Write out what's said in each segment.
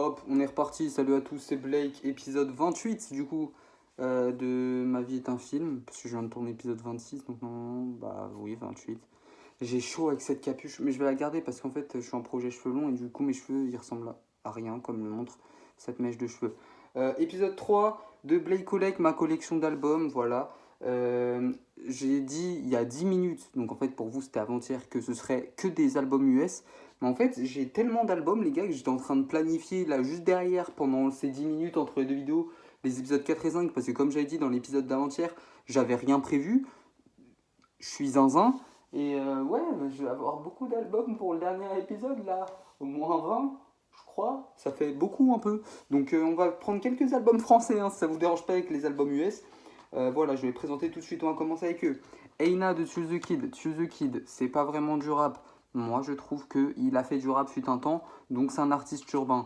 Hop, on est reparti. Salut à tous, c'est Blake, épisode 28 du coup de Ma vie est un film. Parce que je viens de tourner épisode 26, donc non, bah oui, 28. J'ai chaud avec cette capuche, mais je vais la garder parce qu'en fait, je suis en projet cheveux longs et du coup, mes cheveux ils ressemblent à rien, comme le montre cette mèche de cheveux. Épisode 3 de Blake Collect, ma collection d'albums, voilà. J'ai dit il y a 10 minutes, donc en fait, pour vous, c'était avant-hier, que ce serait que des albums US. Mais en fait, j'ai tellement d'albums, les gars, que j'étais en train de planifier là juste derrière pendant ces 10 minutes entre les deux vidéos, les épisodes 4 et 5, parce que comme j'avais dit dans l'épisode d'avant-hier, j'avais rien prévu. Je suis zinzin. Et ouais, je vais avoir beaucoup d'albums pour le dernier épisode là, au moins 20, je crois. Ça fait beaucoup un peu. Donc on va prendre quelques albums français, hein, si ça vous dérange pas avec les albums US. Voilà, je vais les présenter tout de suite. On va commencer avec eux. Eina de Choose the Kid. Choose the Kid, c'est pas vraiment du rap. Moi, je trouve qu'il a fait du rap fut un temps, donc c'est un artiste urbain.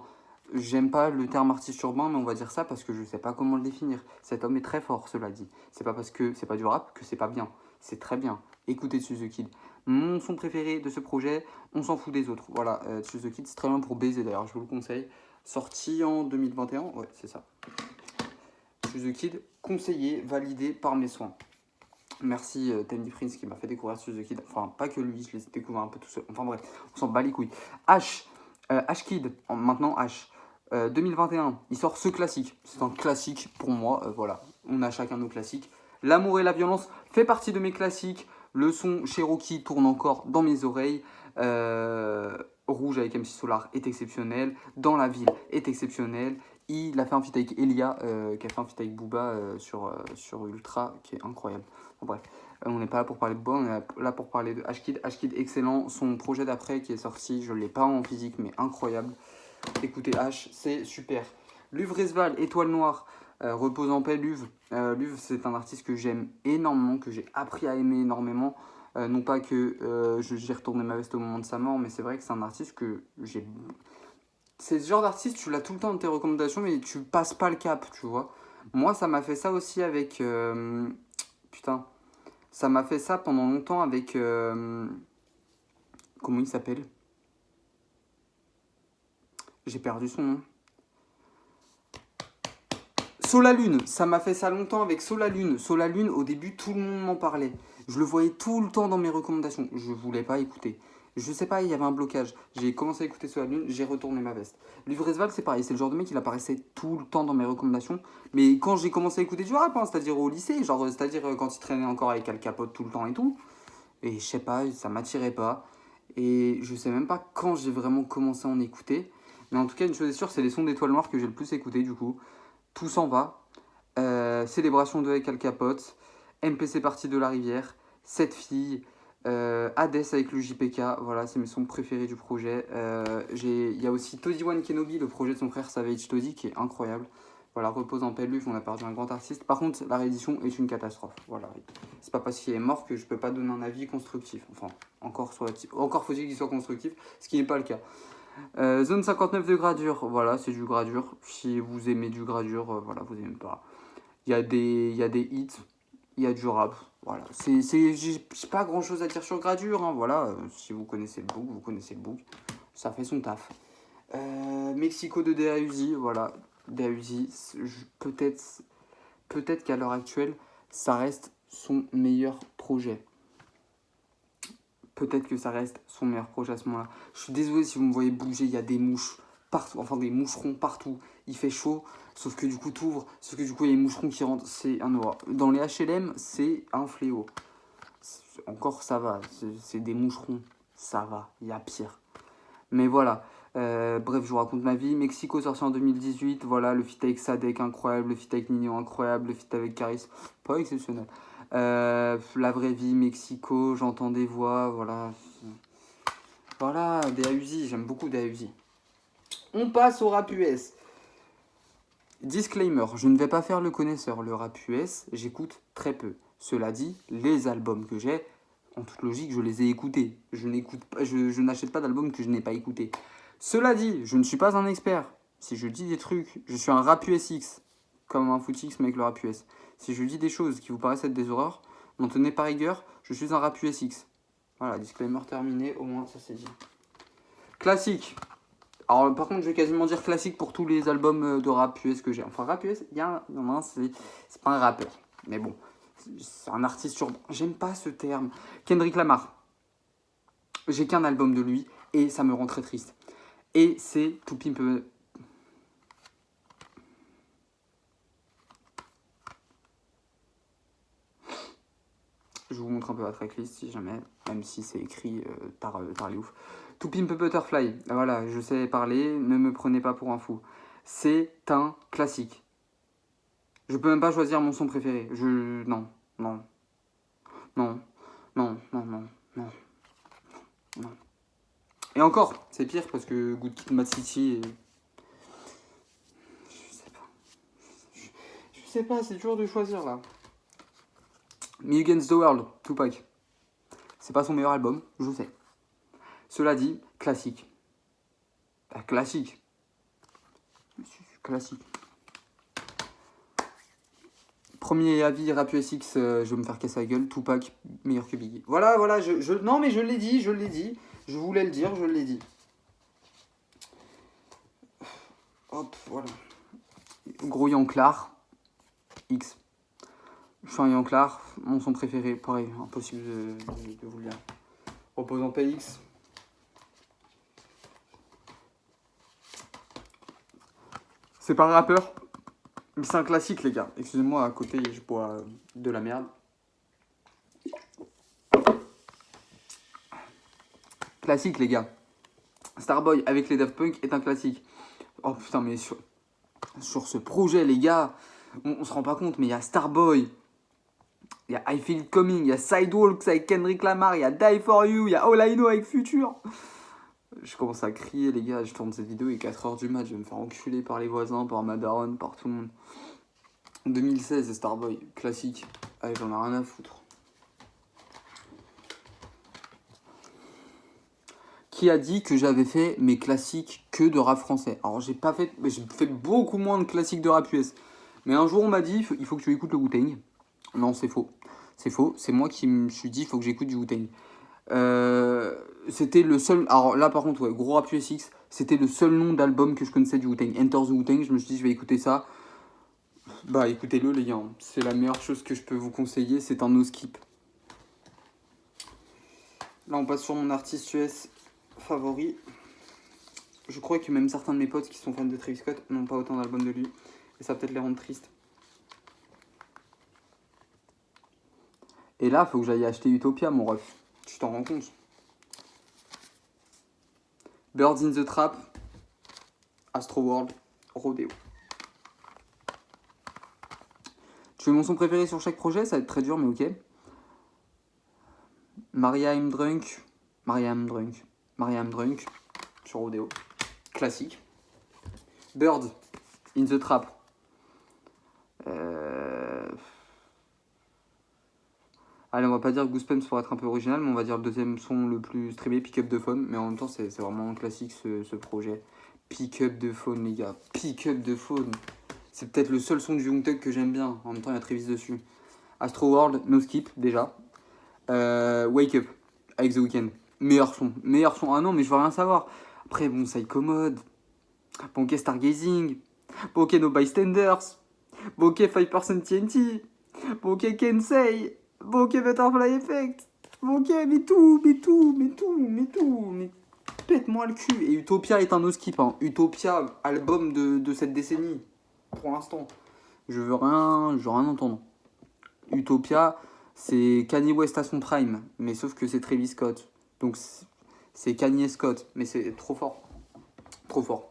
J'aime pas le terme artiste urbain, mais on va dire ça parce que je sais pas comment le définir. Cet homme est très fort, cela dit. C'est pas parce que c'est pas du rap que c'est pas bien. C'est très bien. Écoutez Choose the Kid. Mon son préféré de ce projet, on s'en fout des autres. Voilà, Choose the Kid, c'est très bien pour baiser d'ailleurs, je vous le conseille. Sorti en 2021, ouais, c'est ça. Choose the Kid, conseillé, validé par mes soins. Merci Tandy Prince qui m'a fait découvrir Choose the Kid. Enfin, pas que lui, je les ai découverts un peu tout seul. Enfin bref, on s'en bat les couilles. H Kid, maintenant H. 2021, il sort ce classique. C'est un classique pour moi, voilà. On a chacun nos classiques. L'amour et la violence fait partie de mes classiques. Le son Cherokee tourne encore dans mes oreilles. Rouge avec MC Solar est exceptionnel. Dans la ville est exceptionnel. Il a fait un feat avec Elia, qui a fait un feat avec Booba sur Ultra, qui est incroyable. Bon, bref, on n'est pas là pour parler de Bois, on est là pour parler de H-Kid. H-Kid, excellent. Son projet d'après qui est sorti, je ne l'ai pas en physique, mais incroyable. Écoutez H, c'est super. Luv Resval, Étoile Noire, repose en paix Luv. Luv, c'est un artiste que j'aime énormément, que j'ai appris à aimer énormément. Non pas que j'ai retourné ma veste au moment de sa mort, mais c'est vrai que c'est un artiste que j'ai... C'est ce genre d'artiste, tu l'as tout le temps dans tes recommandations, mais tu passes pas le cap, tu vois. Moi, ça m'a fait ça aussi avec... putain. Ça m'a fait ça pendant longtemps avec... comment il s'appelle? J'ai perdu son nom. Solalune, ça m'a fait ça longtemps avec Solalune. Solalune, au début, tout le monde m'en parlait. Je le voyais tout le temps dans mes recommandations. Je voulais pas écouter. Je sais pas, il y avait un blocage. J'ai commencé à écouter Solalune, j'ai retourné ma veste. Livresval, c'est pareil. C'est le genre de mec qui apparaissait tout le temps dans mes recommandations. Mais quand j'ai commencé à écouter du rap, hein, c'est-à-dire au lycée, genre, c'est-à-dire quand il traînait encore avec Al Capote tout le temps et tout. Et je sais pas, ça m'attirait pas. Et je sais même pas quand j'ai vraiment commencé à en écouter. Mais en tout cas, une chose est sûre, c'est les sons d'Étoile Noire que j'ai le plus écouté du coup. Tout s'en va. Célébration de avec Al Capote. MPC partie de la rivière. Cette fille. Hades avec le JPK. Voilà, c'est mes sons préférés du projet. Il y a aussi Toddy One Kenobi, le projet de son frère Savage Toddy, qui est incroyable. Voilà, repose en paix Luv, on a perdu un grand artiste. Par contre, la réédition est une catastrophe. Voilà. C'est pas parce qu'il est mort que je peux pas donner un avis constructif. Enfin, encore faut-il qu'il soit constructif, ce qui n'est pas le cas. Zone 59 de gradure, voilà, c'est du gradure. Si vous aimez du gradure, voilà, vous aimez pas. Il y a des hits, il y a du rap. Voilà, j'ai pas grand chose à dire sur gradure, hein, voilà. Si vous connaissez le book, vous connaissez le book. Ça fait son taf. Mexico de DAUZI, voilà. DAUZI, peut-être qu'à l'heure actuelle, ça reste son meilleur projet. Peut-être que ça reste son meilleur projet à ce moment-là. Je suis désolé si vous me voyez bouger, il y a des mouches partout, enfin des moucherons partout. Il fait chaud, sauf que du coup t'ouvres, sauf que du coup il y a des moucherons qui rentrent, c'est un horreur. Dans les HLM, c'est un fléau. Encore ça va, c'est des moucherons, ça va, il y a pire. Mais voilà, bref, je vous raconte ma vie. Mexico sorti en 2018, voilà, le feat avec Sadek incroyable, le feat avec Nino incroyable, le feat avec Caris, pas exceptionnel. La vraie vie, Mexico, j'entends des voix, voilà. Voilà, DAUZI, j'aime beaucoup DAUZI. On passe au rap US. Disclaimer, je ne vais pas faire le connaisseur, le rap US, j'écoute très peu. Cela dit, les albums que j'ai, en toute logique, je les ai écoutés. Je n'achète pas d'albums que je n'ai pas écoutés. Cela dit, je ne suis pas un expert. Si je dis des trucs, je suis un rap USX, comme un footix mais avec le rap US. Si je dis des choses qui vous paraissent être des horreurs, n'en tenez pas rigueur, je suis un rap USX. Voilà, disclaimer terminé, au moins ça c'est dit. Classique. Alors, par contre, je vais quasiment dire classique pour tous les albums de rap US que j'ai. Enfin, rap US, il y en a un, c'est pas un rappeur. Mais bon, c'est un artiste sur... J'aime pas ce terme. Kendrick Lamar. J'ai qu'un album de lui et ça me rend très triste. Et c'est To Pimp... Je vous montre un peu la tracklist si jamais, même si c'est écrit par les ouf. To Pimp a Butterfly, voilà, je sais parler, ne me prenez pas pour un fou. C'est un classique. Je peux même pas choisir mon son préféré. Non, non, non, non, non, non, non, non. Et encore, c'est pire parce que Good Kid, Mad City... Je sais pas. Je sais pas, c'est dur de choisir là. Me Against the World, Tupac. C'est pas son meilleur album, je sais. Cela dit, classique. Bah, classique. Classique. Premier avis, Rap USX, je vais me faire casser la gueule. Tupac, meilleur que Biggie. Voilà, non, mais je l'ai dit. Je voulais le dire, je l'ai dit. Hop, voilà. Gros Yanklar. X. Je suis un Yanklar. Mon son préféré, pareil, impossible de vous le dire. Reposant PX. C'est pas un rappeur. Mais c'est un classique, les gars. Excusez-moi, à côté, je bois de la merde. Classique, les gars. Starboy avec les Daft Punk est un classique. Oh putain, mais sur ce projet, les gars, on se rend pas compte, mais il y a Starboy, il y a I Feel It Coming, il y a Sidewalks avec Kendrick Lamar, il y a Die For You, il y a All I Know avec Future. Je commence à crier, les gars, je tourne cette vidéo, il est 4h du mat, je vais me faire enculer par les voisins, par ma daronne, par tout le monde. 2016, Starboy, classique. Allez, j'en ai rien à foutre. Qui a dit que j'avais fait mes classiques que de rap français? Alors, j'ai fait beaucoup moins de classiques de rap US. Mais un jour, on m'a dit, il faut que tu écoutes le Wu-Tang. Non, c'est faux. C'est faux. C'est moi qui me suis dit, il faut que j'écoute du Wu-Tang. C'était le seul... Alors là, par contre, ouais, gros rap USX, c'était le seul nom d'album que je connaissais du Wu-Tang. Enter the Wu-Tang, je me suis dit, je vais écouter ça. Bah, écoutez-le, les gars. C'est la meilleure chose que je peux vous conseiller. C'est un no-skip. Là, on passe sur mon artiste US favori. Je crois que même certains de mes potes qui sont fans de Travis Scott n'ont pas autant d'albums de lui. Et ça va peut-être les rendre tristes. Et là, faut que j'aille acheter Utopia, mon ref. Tu t'en rends compte? Birds in the Trap, Astro World, Rodeo. Tu veux mon son préféré sur chaque projet? Ça va être très dur, mais ok. Maria I'm Drunk sur Rodeo. Classique. Birds in the Trap. Allez, on va pas dire Goosebumps pour être un peu original, mais on va dire le deuxième son le plus streamé, Pick Up the Phone. Mais en même temps, c'est vraiment un classique ce projet. Pick Up the Phone, les gars. Pick Up the Phone. C'est peut-être le seul son du Young Thug que j'aime bien. En même temps, il y a Travis dessus. Astro World, No Skip, déjà. Wake Up, avec The Weeknd. Meilleur son. Ah non, mais je veux rien savoir. Après, bon, Psycho Mode. Bonké Stargazing. Bonké No Bystanders. Bonké 5% TNT. Bonké Kensei. Bonké Butterfly Effect. Bonké, mais pète-moi le cul. Et Utopia est un no-skip. Hein. Utopia, album de cette décennie. Pour l'instant. Je veux rien entendre. Utopia, c'est Kanye West à son prime. Mais sauf que c'est Travis Scott. Donc c'est Kanye Scott. Mais c'est trop fort. Trop fort.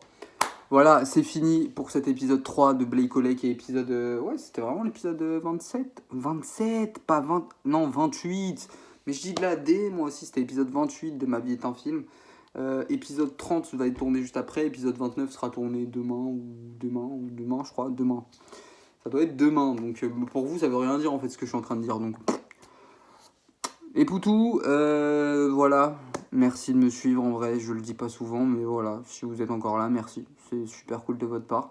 Voilà, c'est fini pour cet épisode 3 de Blake Oley qui est épisode... ouais, c'était vraiment l'épisode 27. 27, pas 20... Non, 28. Mais je dis de la D, moi aussi, c'était épisode 28 de Ma vie est un film. Épisode 30 va être tourné juste après. Épisode 29 sera tourné demain, je crois. Demain. Ça doit être demain. Donc pour vous, ça veut rien dire en fait ce que je suis en train de dire. Donc... Et Poutou, voilà. Merci de me suivre en vrai, je le dis pas souvent, mais voilà, si vous êtes encore là, merci. C'est super cool de votre part.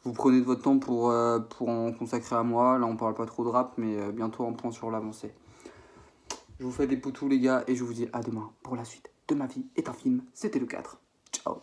Vous prenez de votre temps pour en consacrer à moi. Là, on parle pas trop de rap, mais bientôt un point sur l'avancée. Je vous fais des poutous, les gars, et je vous dis à demain pour la suite de Ma vie est un film. C'était le 4. Ciao.